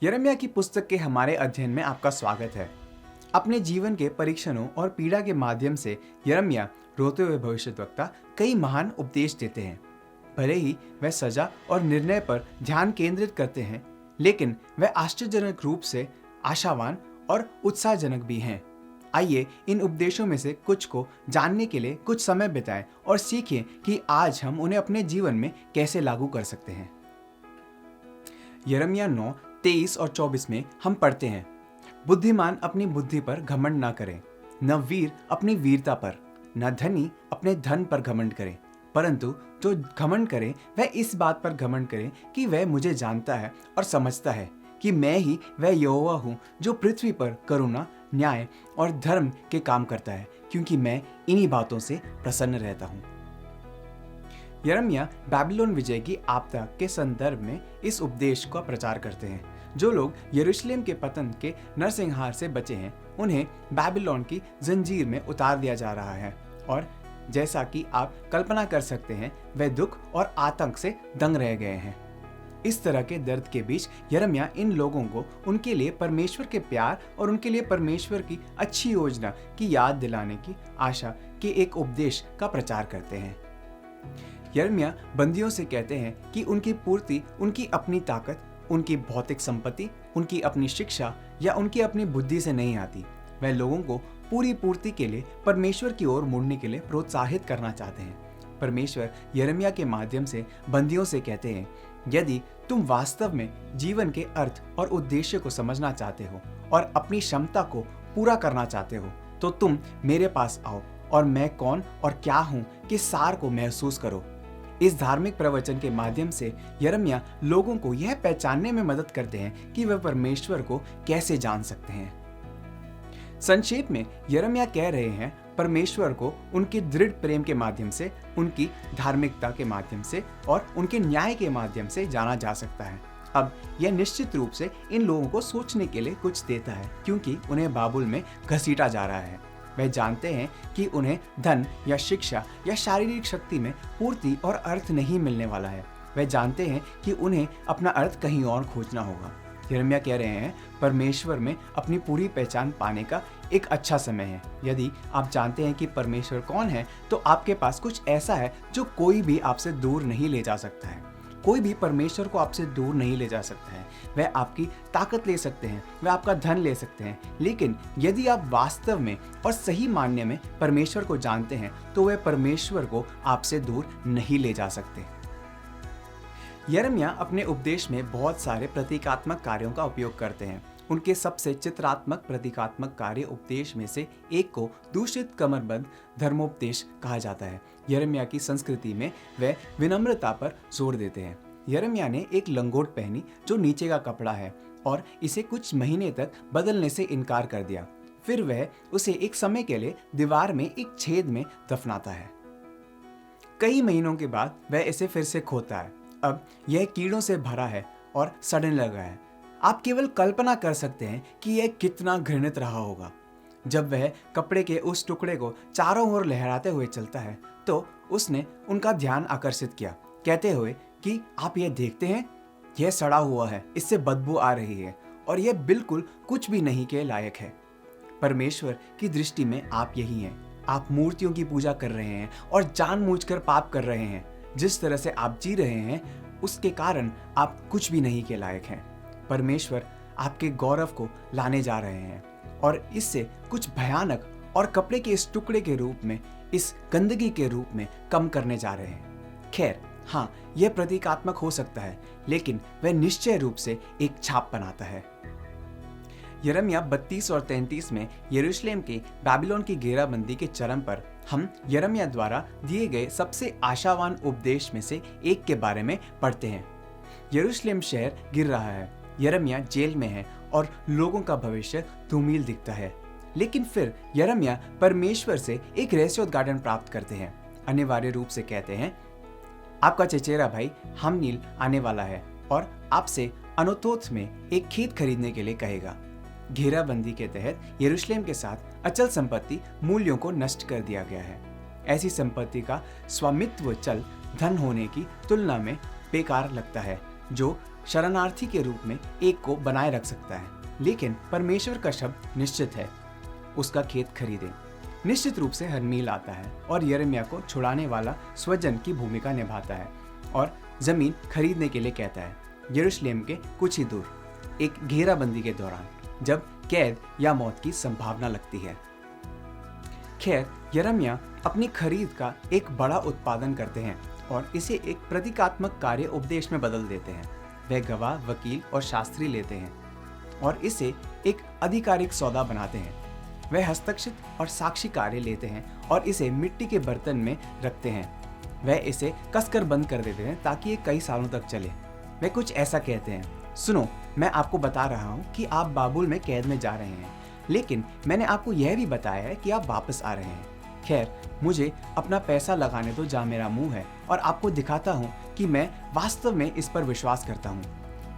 यिर्मयाह की पुस्तक के हमारे अध्ययन में आपका स्वागत है। अपने जीवन के परीक्षणों और पीड़ा के माध्यम से यिर्मयाह रोते हुए भविष्यद्वक्ता कई महान उपदेश देते हैं। भले ही वह सजा और निर्णय पर ध्यान केंद्रित करते हैं, लेकिन वह आश्चर्यजनक रूप से आशावान और उत्साहजनक भी हैं। आइए इन उपदेशों में से कुछ को जानने के लिए कुछ समय बिताएं और सीखें कि आज हम उन्हें अपने जीवन में कैसे लागू कर सकते हैं। यिर्मयाह 9:23 और 24 में हम पढ़ते हैं, बुद्धिमान अपनी बुद्धि पर घमंड न करे, न वीर अपनी वीरता पर, न धनी अपने धन पर घमंड करे, परंतु जो घमंड करे वह इस बात पर घमंड करे कि वह मुझे जानता है और समझता है कि मैं ही वह यहोवा हूँ जो पृथ्वी पर करुणा, न्याय और धर्म के काम करता है, क्योंकि मैं इन्हीं बातों से प्रसन्न रहता हूँ। यिर्मयाह बेबीलोन विजय की आपदा के संदर्भ में इस उपदेश का प्रचार करते हैं। जो लोग यरूशलेम के पतन के नरसंहार से बचे हैं, उन्हें बेबीलोन की जंजीर में उतार दिया जा रहा है, और जैसा कि आप कल्पना कर सकते हैं, वे दुख और आतंक से दंग रह गए हैं। इस तरह के दर्द के बीच यिर्मयाह इन लोगों को उनके लिए परमेश्वर के प्यार और उनके लिए परमेश्वर की अच्छी योजना की याद दिलाने की आशा के एक उपदेश का प्रचार करते हैं। यिर्मयाह बंदियों से कहते हैं कि उनकी पूर्ति उनकी अपनी ताकत, उनकी भौतिक संपत्ति, उनकी अपनी शिक्षा या उनकी अपनी बुद्धि से नहीं आती। वह लोगों को पूरी पूर्ति के लिए परमेश्वर की ओर मुड़ने के लिए प्रोत्साहित करना चाहते हैं। परमेश्वर यिर्मयाह के माध्यम से बंदियों से कहते हैं, यदि तुम वास्तव में जीवन के अर्थ और उद्देश्य को समझना चाहते हो और अपनी क्षमता को पूरा करना चाहते हो, तो तुम मेरे पास आओ और मैं कौन और क्या हूँ के सार को महसूस करो। इस धार्मिक प्रवचन के माध्यम से यिर्मयाह लोगों को यह पहचानने में मदद करते हैं कि वे परमेश्वर को कैसे जान सकते हैं। संक्षेप में यिर्मयाह कह रहे हैं, परमेश्वर को उनके दृढ़ प्रेम के माध्यम से, उनकी धार्मिकता के माध्यम से और उनके न्याय के माध्यम से जाना जा सकता है। अब यह निश्चित रूप से इन लोगों को सोचने के लिए कुछ देता है, क्योंकि उन्हें बाबुल में घसीटा जा रहा है। वे जानते हैं कि उन्हें धन या शिक्षा या शारीरिक शक्ति में पूर्ति और अर्थ नहीं मिलने वाला है। वे जानते हैं कि उन्हें अपना अर्थ कहीं और खोजना होगा। यिर्मयाह कह रहे हैं, परमेश्वर में अपनी पूरी पहचान पाने का एक अच्छा समय है। यदि आप जानते हैं कि परमेश्वर कौन है, तो आपके पास कुछ ऐसा है जो कोई भी आपसे दूर नहीं ले जा सकता है। कोई भी परमेश्वर को आपसे दूर नहीं ले जा सकता है। वह आपकी ताकत ले सकते हैं, वह आपका धन ले सकते हैं, लेकिन यदि आप वास्तव में और सही मायने में परमेश्वर को जानते हैं, तो वह परमेश्वर को आपसे दूर नहीं ले जा सकते। यिर्मयाह अपने उपदेश में बहुत सारे प्रतीकात्मक कार्यों का उपयोग करते हैं। उनके सबसे चित्रात्मक प्रतीकात्मक कार्य उपदेश में से एक को दूषित कमरबंद धर्मोपदेश कहा जाता है। यिर्मयाह की संस्कृति में वे विनम्रता पर जोर देते हैं। यिर्मयाह ने एक लंगोट पहनी जो नीचे का कपड़ा है, और इसे कुछ महीने तक बदलने से इनकार कर दिया। फिर वह उसे एक समय के लिए दीवार में एक छेद में दफनाता है। कई महीनों के बाद वह इसे फिर से खोदता है। अब यह कीड़ों से भरा है और सड़ने लगा है। आप केवल कल्पना कर सकते हैं कि यह कितना घृणित रहा होगा। जब वह कपड़े के उस टुकड़े को चारों ओर लहराते हुए चलता है, तो उसने उनका ध्यान आकर्षित किया, कहते हुए कि आप यह देखते हैं, यह सड़ा हुआ है, इससे बदबू आ रही है और यह बिल्कुल कुछ भी नहीं के लायक है। परमेश्वर की दृष्टि में आप यही हैं। आप मूर्तियों की पूजा कर रहे हैं और जानबूझकर पाप कर रहे हैं। जिस तरह से आप जी रहे हैं, उसके कारण आप कुछ भी नहीं के लायक हैं। परमेश्वर आपके गौरव को लाने जा रहे हैं और इससे कुछ भयानक और कपड़े के इस टुकड़े के रूप में, इस गंदगी के रूप में कम करने जा रहे हैं। खैर, हाँ, यह प्रतीकात्मक हो सकता है, लेकिन वह निश्चय रूप से एक छाप बनाता है। यिर्मयाह 32 और 33 में यरूशलेम के बेबीलोन की घेराबंदी के चरम पर हम यिर्मयाह द्वारा दिए गए सबसे आशावान उपदेश में से एक के बारे में पढ़ते हैं। यरूशलेम शहर गिर रहा है, यिर्मयाह जेल में है और लोगों का भविष्य धूमिल दिखता है। लेकिन फिर यिर्मयाह परमेश्वर से एक रहस्योद्घाटन प्राप्त करते हैं। अनिवार्य रूप से कहते हैं, आपका चचेरा भाई हमनील आने वाला है और आपसे अनातोत में एक खेत खरीदने के लिए कहेगा। घेराबंदी के तहत यरूशलेम के साथ अचल संपत्ति मूल्यों को नष्ट कर दिया गया है। ऐसी संपत्ति का स्वामित्व चल धन होने की तुलना में बेकार लगता है, जो शरणार्थी के रूप में एक को बनाए रख सकता है, लेकिन परमेश्वर का शब्द निश्चित है, उसका खेत खरीदे। निश्चित रूप से हरमील आता है और यिर्मयाह को छुड़ाने वाला स्वजन की भूमिका निभाता है और जमीन खरीदने के लिए कहता है, यरूशलेम के कुछ ही दूर, एक घेराबंदी के दौरान, जब कैद या मौत की संभावना लगती है। खैर, यिर्मयाह अपनी खरीद का एक बड़ा उत्पादन करते हैं और इसे एक प्रतीकात्मक कार्य उपदेश में बदल देते हैं। वह गवाह, वकील और शास्त्री लेते हैं और इसे एक आधिकारिक सौदा बनाते हैं। वह हस्तक्षेप और साक्षी कार्य लेते हैं और इसे मिट्टी के बर्तन में रखते हैं। वह इसे कसकर बंद कर देते हैं ताकि ये कई सालों तक चले। वे कुछ ऐसा कहते हैं, सुनो, मैं आपको बता रहा हूँ कि आप बाबुल में कैद में जा रहे हैं, लेकिन मैंने आपको यह भी बताया है कि आप वापस आ रहे हैं। खैर, मुझे अपना पैसा लगाने दो जहाँ मेरा मुंह है और आपको दिखाता हूँ कि मैं वास्तव में इस पर विश्वास करता हूँ।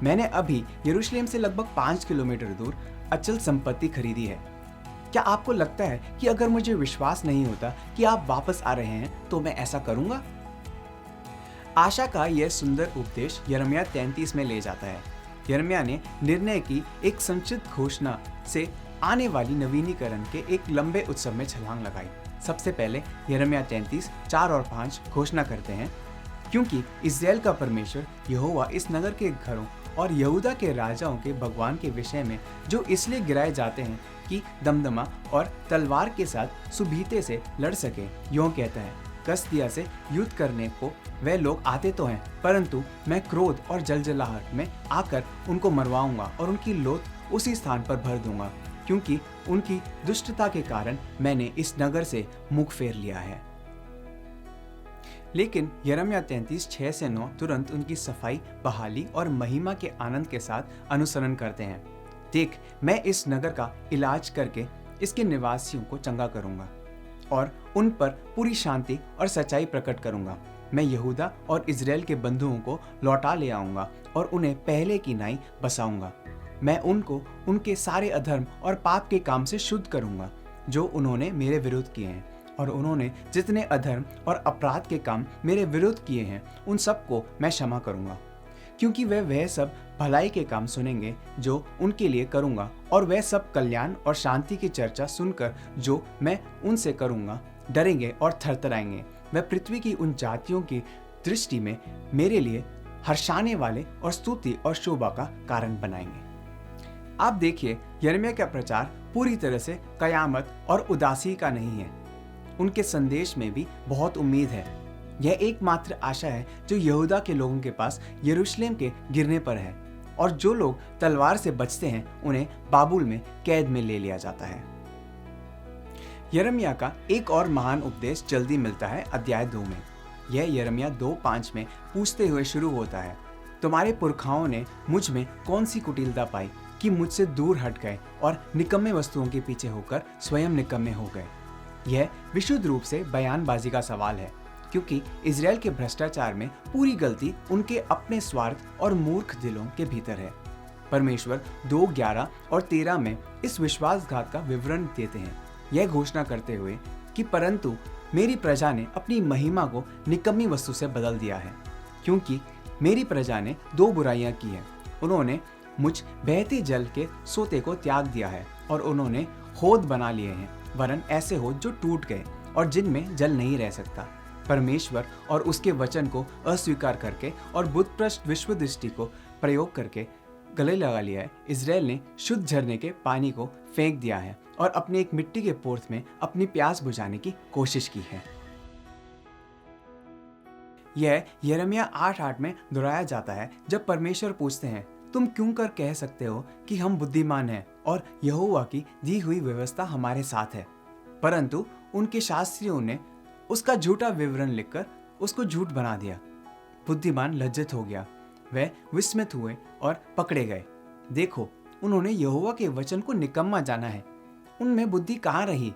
मैंने अभी यरूशलेम से लगभग 5 किलोमीटर दूर अचल संपत्ति खरीदी है। क्या आपको लगता है कि अगर मुझे विश्वास नहीं होता कि आप वापस आ रहे हैं तो मैं ऐसा करूंगा? आशा का यह सुंदर उपदेश यिर्मयाह 33 में ले जाता है। यिर्मयाह ने निर्णय की एक संक्षिप्त घोषणा से आने वाली नवीनीकरण के एक लंबे उत्सव में छलांग लगाई। सबसे पहले यिर्मयाह 33:4 और 5 घोषणा करते हैं, क्योंकि इज़राइल का परमेश्वर यहोवा इस नगर के घरों और यहूदा के राजाओं के भगवान के विषय में जो इसलिए गिराए जाते हैं कि दमदमा और तलवार के साथ सुबीते से लड़ सके, यूं कहता है, कसदिया से युद्ध करने को वे लोग आते तो हैं, परंतु मैं क्रोध और जलजलाहट में आकर उनको मरवाऊंगा और उनकी लोथ उसी स्थान पर भर दूंगा, क्योंकि उनकी दुष्टता के कारण मैंने इस नगर से मुख फेर लिया है। लेकिन यिर्मयाह 33:6 से 9 तुरंत उनकी सफाई, बहाली और महिमा के आनंद के साथ अनुसरण करते हैं। देख, मैं इस नगर का इलाज करके इसके निवासियों को चंगा करूंगा और उन पर पूरी शांति और सच्चाई प्रकट करूंगा। मैं यहूदा और इज़राइल के बंधुओं को लौटा ले आऊंगा और उन्हें पहले की नाई बसाऊंगा। मैं उनको उनके सारे अधर्म और पाप के काम से शुद्ध करूंगा जो उन्होंने मेरे विरुद्ध किए हैं, और उन्होंने जितने अधर्म और अपराध के काम मेरे विरुद्ध किए हैं उन सबको मैं क्षमा करूंगा, क्योंकि वह सब भलाई के काम सुनेंगे जो उनके लिए करूंगा, और वह सब कल्याण और शांति की चर्चा सुनकर जो मैं उनसे करूंगा डरेंगे और थरथराएंगे। वह पृथ्वी की उन जातियों की दृष्टि में मेरे लिए हर्षाने वाले और स्तुति और शोभा का कारण बनाएंगे। आप देखिए, यिर्मयाह का प्रचार पूरी तरह से कयामत और उदासी का नहीं है। उनके संदेश में भी बहुत उम्मीद है। यह एकमात्र आशा है जो यहूदा के लोगों के पास यरूशलेम के गिरने पर है, और जो लोग तलवार से बचते हैं उन्हें बाबुल में कैद में ले लिया जाता है। यिर्मयाह का एक और महान उपदेश जल्दी मिलता है अध्याय 2 में। यह यिर्मयाह 2:5 में पूछते हुए शुरू होता है, तुम्हारे पुरखाओं ने मुझ में कौन सी कुटिलता पाई कि मुझसे दूर हट गए और निकम्मे वस्तुओं के पीछे होकर स्वयं निकम्मे हो गए। यह विशुद्ध रूप से बयानबाजी का सवाल है, क्योंकि इज़राइल के भ्रष्टाचार में पूरी गलती उनके अपने स्वार्थ और मूर्ख दिलों के भीतर है। परमेश्वर 2:11 और 13 में इस विश्वासघात का विवरण देते हैं, यह घोषणा करते हुए कि परंतु मेरी प्रजा ने अपनी महिमा को निकम्मी वस्तु से बदल दिया है, क्योंकि मेरी प्रजा ने 2 बुराइयां की हैं। उन्होंने मुझ बहते जल के सोते को त्याग दिया है, और उन्होंने होद बना लिए हैं, वरन ऐसे होद जो टूट गए और जिनमें जल नहीं रह सकता। परमेश्वर और उसके वचन को अस्वीकार करके और बुतप्रस्त विश्व दृष्टि को प्रयोग करके गले लगा लिया है। इज़राइल ने शुद्ध झरने के पानी को फेंक दिया है और अपने एक मिट्टी के पोर्थ में अपनी प्यास बुझाने की कोशिश की है। यह यिर्मयाह 8:8 में दोहराया जाता है, जब परमेश्वर पूछते हैं, तुम क्यों कर कह सकते हो कि हम बुद्धिमान हैं और यहोवा की दी हुई व्यवस्था हमारे साथ है? परंतु उनके शास्त्रियों ने उसका झूठा विवरण लिखकर उसको झूठ बना दिया। बुद्धिमान लज्जित हो गया, वे विस्मित हुए और पकड़े गए। देखो, उन्होंने यहोवा के वचन को निकम्मा जाना है। उनमें बुद्धि कहाँ रही?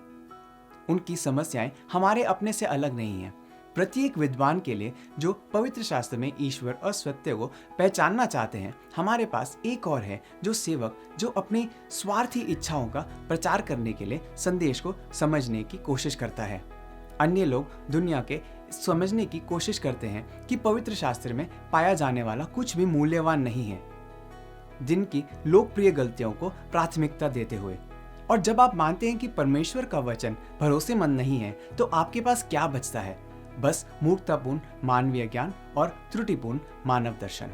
उनकी समस्याएं हमारे अपने से अलग नहीं हैं। प्रत्येक विद्वान के लिए जो पवित्र शास्त्र में ईश्वर और सत्य को पहचानना चाहते हैं, हमारे पास एक और है जो सेवक जो अपनी स्वार्थी इच्छाओं का प्रचार करने के लिए संदेश को समझने की कोशिश करता है। अन्य लोग दुनिया के समझने की कोशिश करते हैं कि पवित्र शास्त्र में पाया जाने वाला कुछ भी मूल्यवान नहीं है, जिनकी लोकप्रिय गलतियों को प्राथमिकता देते हुए। और जब आप मानते हैं कि परमेश्वर का वचन भरोसेमंद नहीं है, तो आपके पास क्या बचता है? बस मूर्खतापूर्ण मानवीय ज्ञान और त्रुटिपूर्ण मानव दर्शन।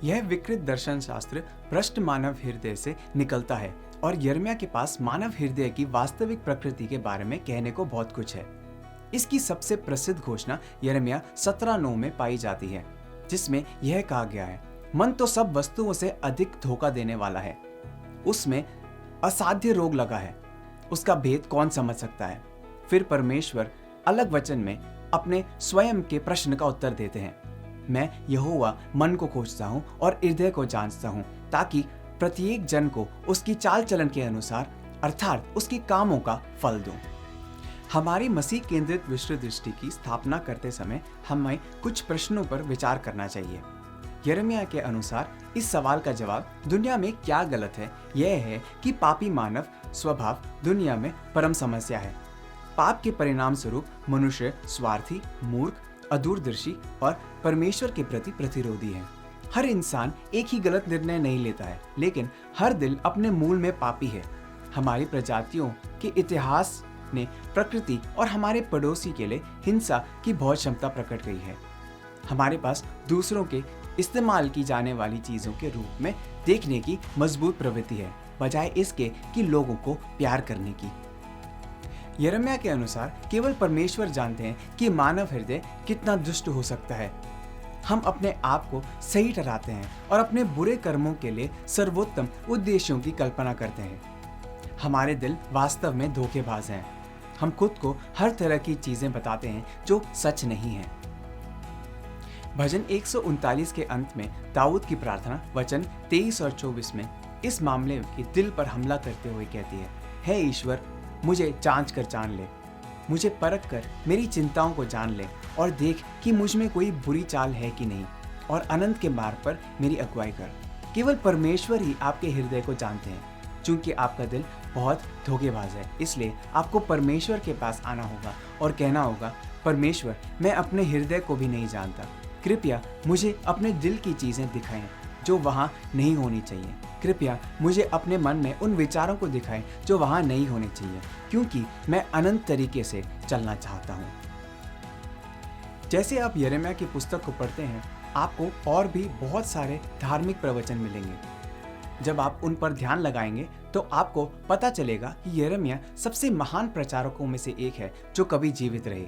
यह विकृत दर्शन शास्त्र भ्रष्ट मानव हृदय से निकलता है और यिर्मयाह के पास मानव हृदय की वास्तविक प्रकृति के बारे में कहने को बहुत कुछ है। इसकी सबसे प्रसिद्ध घोषणा यिर्मयाह 17:9 में पाई जाती है, जिसमें यह कहा गया है, मन तो सब वस्तुओं से अधिक धोखा देने वाला है, उसमें असाध्य रोग लगा है, उसका भेद कौन समझ सकता है। फिर परमेश्वर अलग वचन में अपने स्वयं के प्रश्न का उत्तर देते हैं, मैं यहोवा मन को खोजता हूँ और हृदय को जांचता हूँ, ताकि प्रत्येक जन को उसकी चाल चलन के अनुसार अर्थात उसके कामों का फल दूं। हमारी मसीह केंद्रित विश्व दृष्टि की स्थापना करते समय हमें कुछ प्रश्नों पर विचार करना चाहिए। यिर्मयाह के अनुसार इस सवाल का जवाब दुनिया में क्या गलत है, यह है कि पापी मानव स्वभाव दुनिया में परम समस्या है। पाप के परिणाम स्वरूप मनुष्य स्वार्थी, मूर्ख, अदूरदर्शी और परमेश्वर के प्रति प्रतिरोधी है। हर इंसान एक ही गलत निर्णय नहीं लेता है, लेकिन हर दिल अपने मूल में पापी है। हमारी प्रजातियों के इतिहास ने प्रकृति और हमारे पड़ोसी के लिए हिंसा की बहुत क्षमता प्रकट की है। हमारे पास दूसरों के इस्तेमाल की जाने वाली चीजों के रूप में देखने की मजबूत प्रवृत्ति है, बजाय इसके कि लोगों को प्यार करने की। यिर्मयाह के अनुसार केवल परमेश्वर जानते हैं कि मानव हृदय कितना दुष्ट हो सकता है। हम अपने आप को सही ठहराते हैं और अपने बुरे कर्मों के लिए सर्वोत्तम उद्देश्यों की कल्पना करते हैं। हमारे दिल वास्तव में धोखेबाज हैं। हम खुद को हर तरह की चीजें बताते हैं जो सच नहीं है। भजन 139 के अंत में दाऊद की प्रार्थना वचन 23 और 24 में इस मामले के दिल पर हमला करते हुए कहती है, हे ईश्वर, मुझे जांच कर जान ले, मुझे परख कर मेरी चिंताओं को जान ले और देख कि मुझ में कोई बुरी चाल है कि नहीं, और अनंत के मार्ग पर मेरी अगुवाई कर। केवल परमेश्वर ही आपके हृदय को जानते हैं। चूंकि आपका दिल बहुत धोखेबाज है, इसलिए आपको परमेश्वर के पास आना होगा और कहना होगा, परमेश्वर, मैं अपने हृदय को भी नहीं जानता, कृपया मुझे अपने दिल की चीजें दिखाएं जो वहाँ नहीं होनी चाहिए। कृपया मुझे अपने मन में उन विचारों को दिखाएं जो वहाँ नहीं होने चाहिए, क्योंकि मैं अनंत तरीके से चलना चाहता हूँ। जैसे आप यिर्मयाह की पुस्तक को पढ़ते हैं, आपको और भी बहुत सारे धार्मिक प्रवचन मिलेंगे। जब आप उन पर ध्यान लगाएंगे तो आपको पता चलेगा कि यिर्मयाह सबसे महान प्रचारकों में से एक है जो कभी जीवित रहे।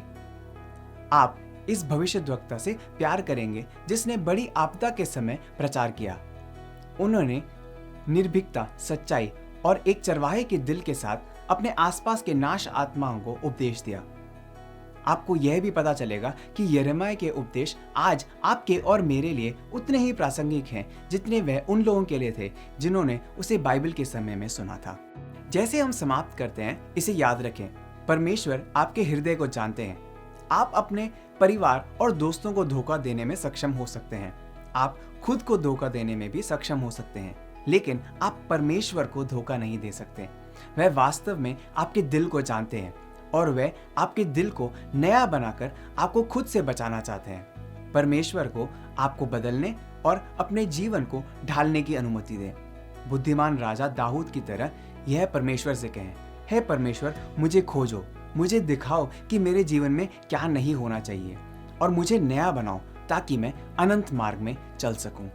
आप इस भविष्यद्वक्ता से प्यार करेंगे जिसने बड़ी आपदा के समय प्रचार किया। उन्होंने निर्भीकता, सच्चाई और एक चरवाहे के दिल के साथ अपने आसपास के नाश आत्माओं को उपदेश दिया। आपको यह भी पता चलेगा कि यिर्मयाह के उपदेश आज आपके और मेरे लिए उतने ही प्रासंगिक हैं जितने वह उन लोगों के लिए थे जिन्होंने उसे बाइबल के समय में सुना था। जैसे हम समाप्त करते हैं, इसे याद रखें, परमेश्वर आपके हृदय को जानते हैं। आप अपने परिवार और दोस्तों को धोखा देने में सक्षम हो सकते हैं, आप खुद को धोखा देने में भी सक्षम हो सकते हैं, लेकिन आप परमेश्वर को धोखा नहीं दे सकते। वह वास्तव में आपके दिल को जानते हैं और वह आपके दिल को नया बनाकर आपको खुद से बचाना चाहते हैं। परमेश्वर को आपको बदलने और अपने जीवन को ढालने की अनुमति दें। बुद्धिमान राजा दाऊद की तरह यह परमेश्वर से कहें, हे परमेश्वर, मुझे खोजो, मुझे दिखाओ कि मेरे जीवन में क्या नहीं होना चाहिए और मुझे नया बनाओ ताकि मैं अनंत मार्ग में चल सकूं।